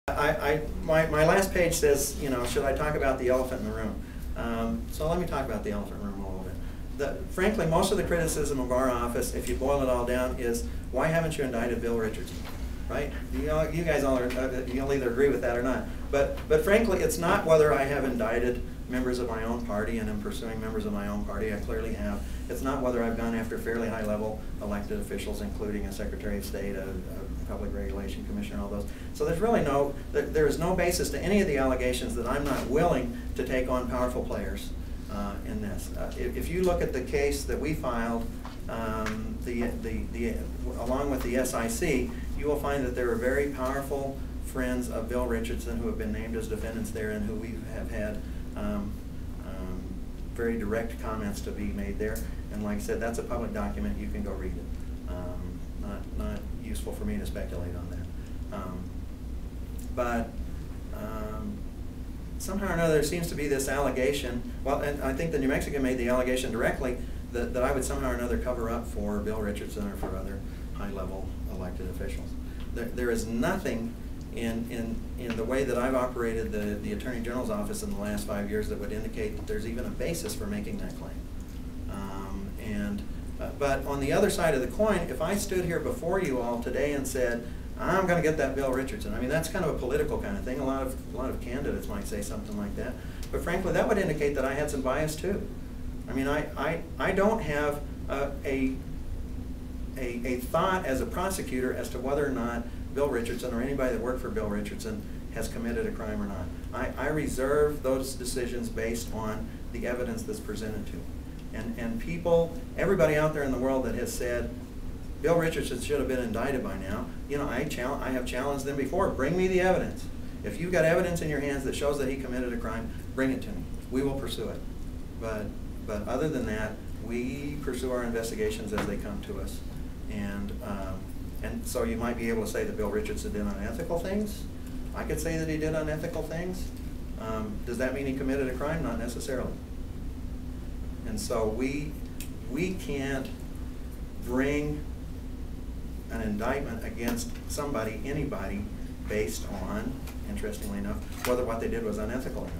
My last page says, you know, should I talk about the elephant in the room? So let me talk about the elephant in the room a little bit. Frankly, most of the criticism of our office, if you boil it all down, is why haven't you indicted Bill Richardson? Right? You guys all are, you'll either agree with that or not. But frankly, it's not whether I have indicted members of my own party and am pursuing members of my own party. I clearly have. It's not whether I've gone after fairly high-level elected officials, including a Secretary of State, a Public Regulation Commissioner, all those. So there's really there is no basis to any of the allegations that I'm not willing to take on powerful players in this. If you look at the case that we filed, along with the SIC, you will find that there are very powerful friends of Bill Richardson who have been named as defendants there and who we have had very direct comments to be made there. And like I said, that's a public document. You can go read it. Not useful for me to speculate on that. Somehow or another, there seems to be this allegation. Well, and I think the New Mexican made the allegation directly that I would somehow or another cover up for Bill Richardson or for other high-level elected officials. There is nothing in the way that I've operated the Attorney General's office in the last 5 years that would indicate that there's even a basis for making that claim. But on the other side of the coin, if I stood here before you all today and said, I'm going to get that Bill Richardson, I mean, that's kind of a political kind of thing. A lot of candidates might say something like that. But frankly, that would indicate that I had some bias too. I mean, I don't have a thought as a prosecutor as to whether or not Bill Richardson or anybody that worked for Bill Richardson has committed a crime or not. I reserve those decisions based on the evidence that's presented to me. And people, everybody out there in the world that has said, Bill Richardson should have been indicted by now, you know, I have challenged them before. Bring me the evidence. If you've got evidence in your hands that shows that he committed a crime, bring it to me. We will pursue it. But other than that, we pursue our investigations as they come to us. And so you might be able to say that Bill Richardson did unethical things. I could say that he did unethical things. Does that mean he committed a crime? Not necessarily. And so we can't bring an indictment against somebody, anybody, based on, interestingly enough, whether what they did was unethical or not.